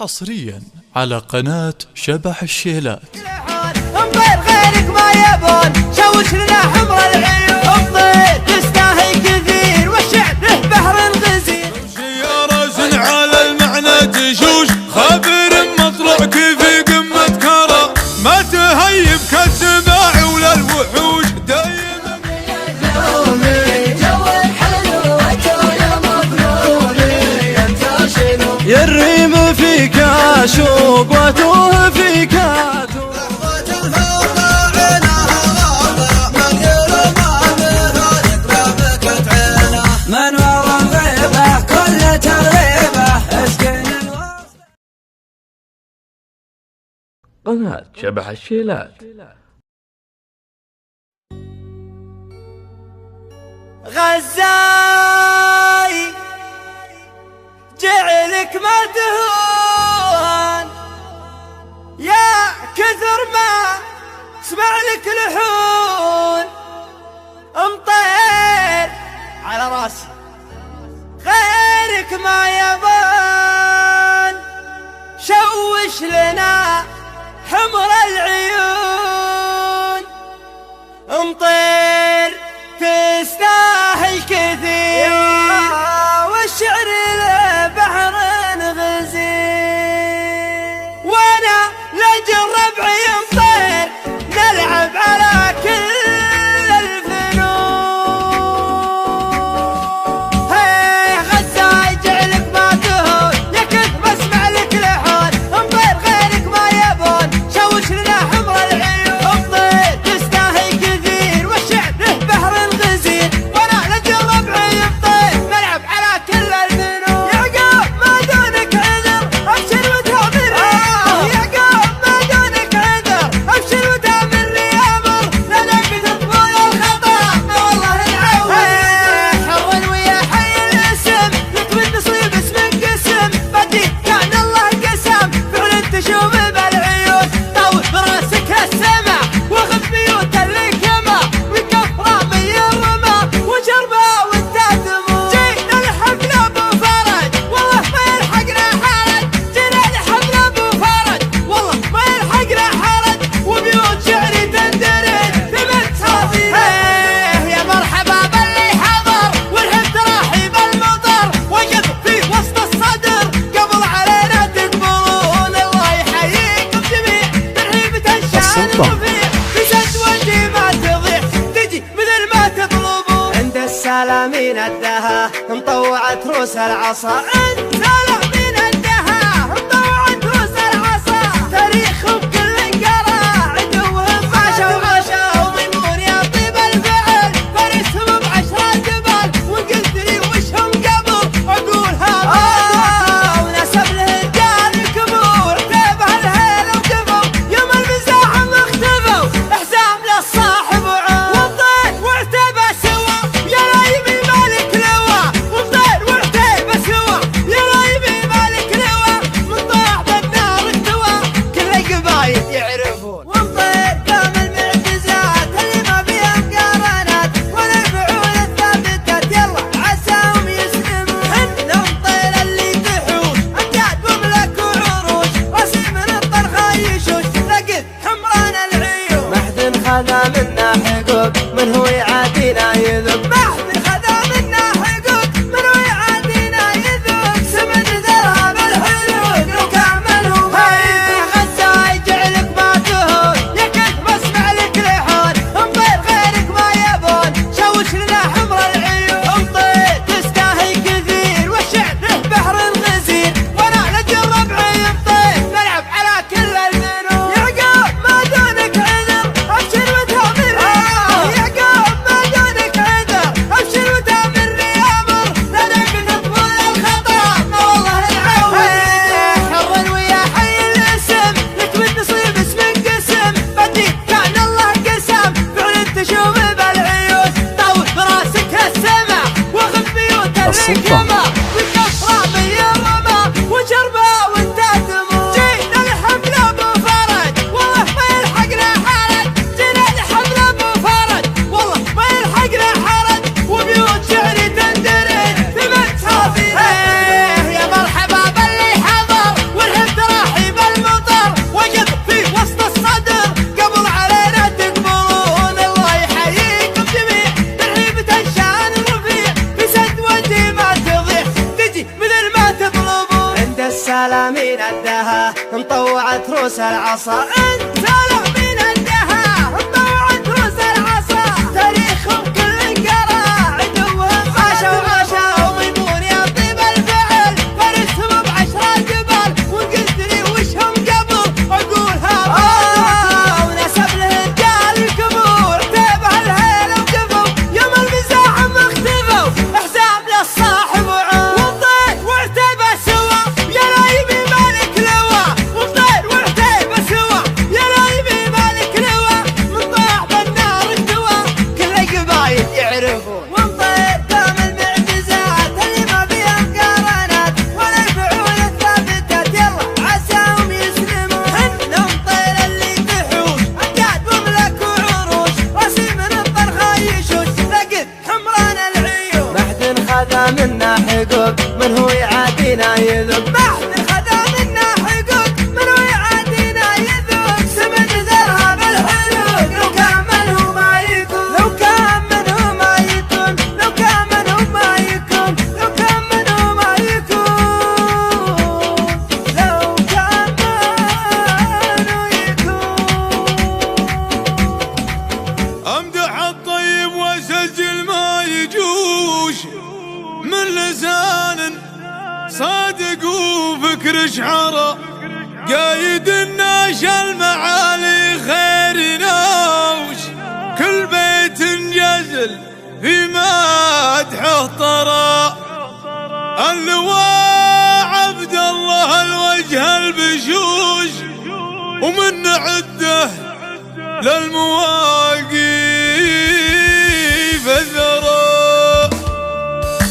حصريا على قناة شبح الشيلات. انطير غيرك ما يبون شوش لنا حمر العيون. انطير تستاهي كثير والشعر له بحر غزير. يا راس على المعنى تشوش خبر مطلعك في قمة كرم ما تهيب كالسباع ولا الوحوش دايما يا الريم فيك اشوق واتوه فيك اتوه. من ورا الغيبة كل ترغيبة اسكن الوصل. قناة شبح الشيلات. غزاي جعلك ما تهون يا كثر ما اسمع لك لحون. امطير على راسي غيرك ما يبان شوش لنا حمر العيون. امطير تستاهل كثير والشعر له بحر غزير. وانا لاجل ربعي امطير نلعب على كل الفنون. هي غزاي جعلك ما تهون يا كثر بسمع لك لحون. امطير غيرك ما يبون شوش لنا حمر العيون. امطير تستاهل كثير والشعر له بحر غزير. وانا لاجل ربعي امطير نلعب على كل الفنون. يعقوب ما دونك عذر ابشر وتامر يعقوب ما دونك عذر ابشر وتامر لي امر لانك تطول الخطا والله العون. حول ويا حي الاسم لك بالنصيب اسمك قسم بدي كان الله قسم فعل تشوف بالعيون. طول براسك السما واخذ بيوت اللي كما وكفره من الرمى وجربه وانت تموت. جينا الحفله ابو فرج والله ما يلحقنا حرج. جينا الحفله ابو فرج والله ما يلحقنا حرج وبيوت شعري تندرج ثمن صافي. يا مرحبا باللي حضر والحب تراحيب المطر وقف في وسط الصدر قبل علينا تقبلون. الله يحييكم جميع ترحيبة الشان الرفيع في سد وجهي ما تضيع تجي مثل ما تطلبون. عند السلامين الدها مطوعت روس العصا. عند سلامين الدها مطوعت روس العصا. تاريخهم كل انقرا عدوهم غاشا وغاشا وميمون يا طيب الفعل فارسهم بعشرة جبال. وقلت لي وشهم قبل اقولها ونسب الهجان الكبور تابع الهيل وقفوا يوم المزاحم اختفوا احزام للصاحب وعون. وانطير واعتبى سوا يا رايبي مالك لوا. وانطير واعتبى سوا يا رايبي لا من الدها انطوعت روس العصا، انت لا من الدها انطوعت روس العصا. تاريخهم كل قرا عدوهم عاشوا وعاشوا وميمون يا طيب الفعل فرسهم بعشرة جبال وقلت لي وشهم قبل اقولها ونسب له رجال القبور تابع الهيل وقفوا يوم المزاحم اختفوا حساب للصاحب وعود والطير وعتيبه سوا يا لايبي مالك لوا والطير وعتيبه سوا يا لايبي مالك لوا من ضاع بالنار اكتوى كل القبايل يعرفون والطير دام المعجزات اللي ما فيها مقارنات ولا الفعول الثابتات يلا عساهم يسلمون انهم طير اللي تحوش اجاد وملك وعروش راسي من الطرخه يشوش لقد حمران العيون ما حد خذا منا حقوق من هو يعادينا يذوق ما حد خذا منا حقوق من هو يعادينا يذوق سمد ذرها بالحلوق لو كان منه ما يكون لو كان منه ما يكون لو كان منه ما يكون لو كان منه ما يكون لو كان منه يكون. امدح الطيب واسجل ما يجوش من لسان صادق وفكر شعره قايد الناش المعالي خير نوش كل بيت جزل في مدحه طرى اللواء عبد الله الوجه البشوش ومن عده للمواقف الذرى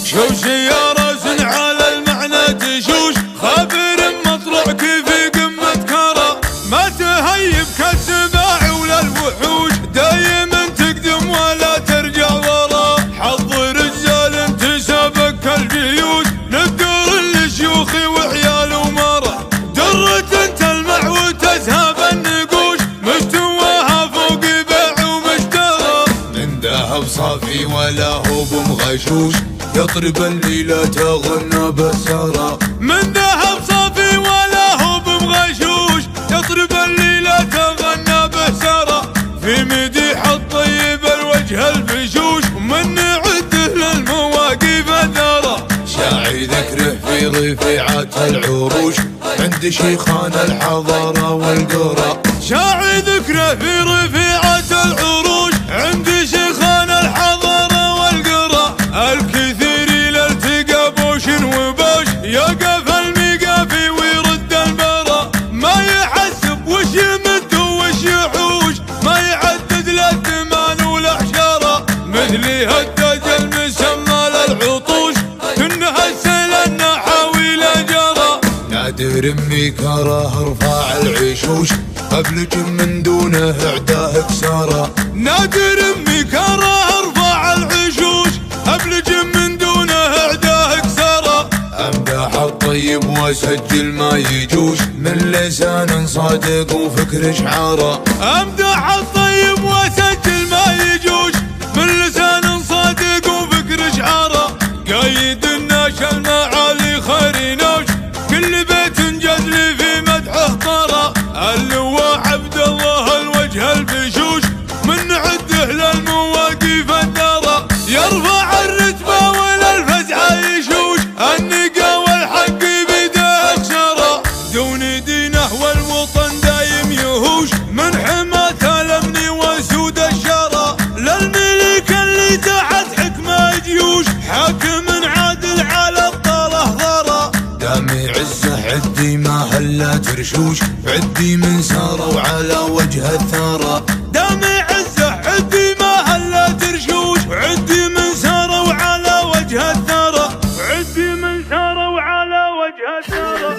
شوش يا راس على المعنى تشوش خبر مطلع كيف قمة كرى ما تهيب كالسباع ولا الوحوش دايما تقدم ولا ترجع ورا حظ رجال تسابق الجيوش نذكر للشيوخ وعيال ومرى درة تلمع وتذهب النقوش مستواها فوق بيع ومشترى من ذهب صافي ولا هو بمغشوش يطرب الليلة تغنى بالسرى من ذهب صافي ولا هو بمغشوش يطرب الليلة تغنى بالسرى في مديح الطيب الوجه البشوش ومن عده للمواقف الذرى شاعي ذكره في رفيعات العروش عند شيخان الحضارة والقرى شاعي ذكره في رفيعات العروش عند شيخان الحضارة والقرى الكثير الالتقى بوش وبوش يقف الميقافي ويرد البرى ما يحسب وش يمد وش يحوش ما يعدد لا الثمان ولا عشرة مثلي هداج المسمى للعطوش كنها السيل النحاوي لا جرى نادر امي كره ارفع العشوش قبل جم من دونه اعداه كسارة نادر امي كره ارفع العشوش قبل جم من دونه اعداه كسارة امدح الطيب واسجل ما يجوش من لسان صادق وفكر شعاره امدح الطيب واسجل ما يجوش من لسان صادق وفكر شعاره قايد الناش المعالي خير نوش كل بيت جزل في مدحه طرى اللواء عبد الله الوجه البشوش من عده للمواقف الذرى يرفع الرتبة وللفزعة يشوش النقا والحق بيده اخشرة دون دينه والوطن دايم يهوش من حماة الامن وسود الشرى للملك اللي تحت حكمه جيوش حاكم عادل على الطله ضرى دامي عزه عدي ما هلا ترشوش عدي من سارة وعلى وجه الثرى دامي عزه عدي ما هلا ترشوش عدي من سارة وعلى وجه الثرى عدي من سارة وعلى وجه الثرى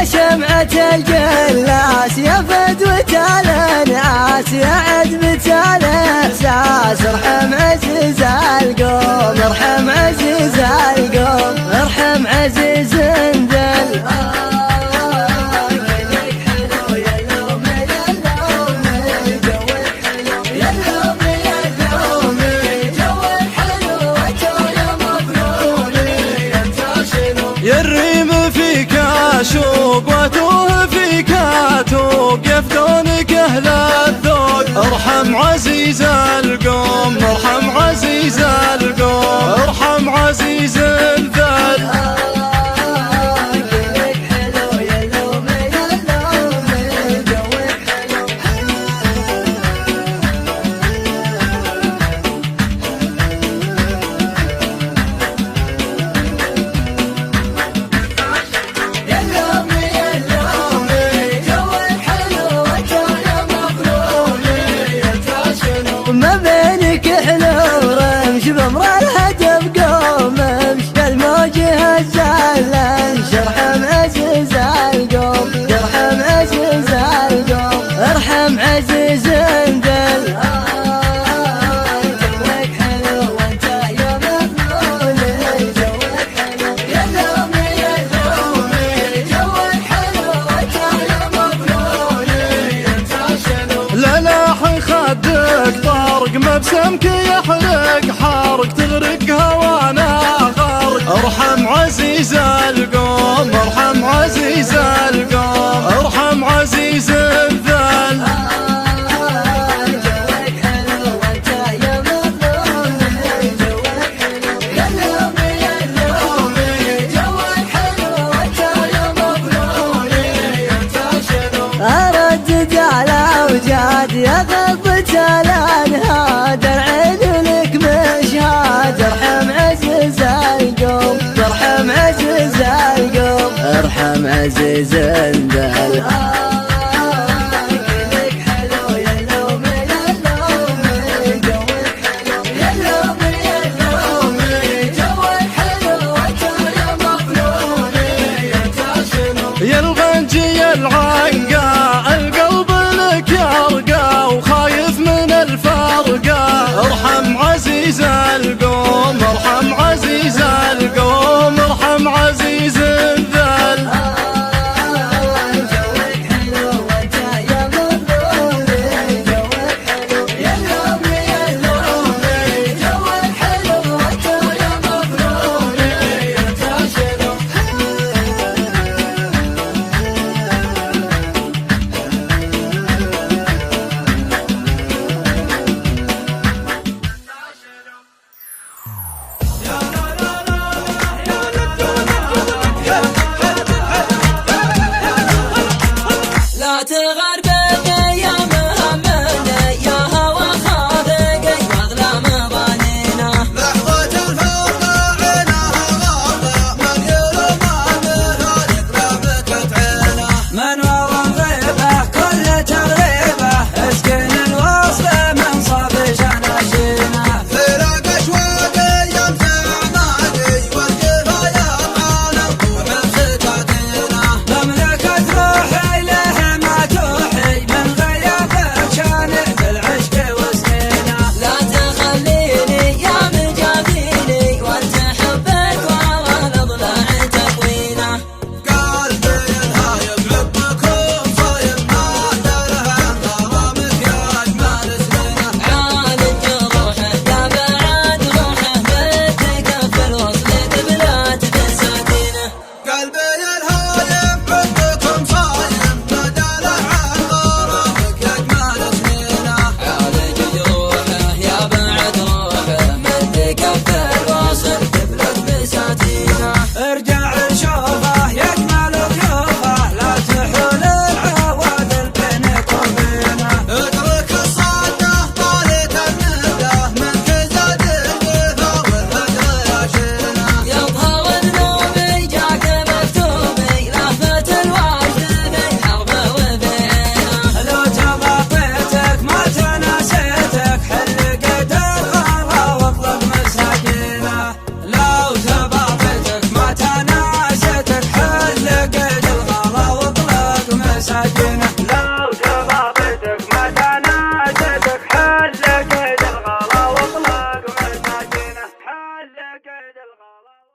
شمعة الجلاس يا فدوة أهل الذود. ارحم عزيز القوم، ارحم عزيز القوم، ارحم عزيز الذل. ما بينك حلو رمش بمر الهدف قوم امشي الموج هزال ارحم عزيز القوم، ارحم عزيز القوم، ارحم عزيز الذل. جوك حلو وانت يا مفعولي، جوك حلو يا لومي يا لومي، جوك حلو وانت يا مفعولي انت شنو. لا لاحي خدك طارق مبسمك يحرق حارق تغرق هوانا غارق. ارحم عزيز القوم، ارحم عزيز القوم، ارحم عزيز الذل. جوك حلو وانت يا مفعولي، جوك حلو يا لومي يا لومي، جوك حلو وانت يا مفعولي انت شنو. اردد على وجاد يا غضبة الانهاد، العين لك مشهاد. ارحم عزيز القوم، ارحم عزيز القوم، ارحم عزيز الذل.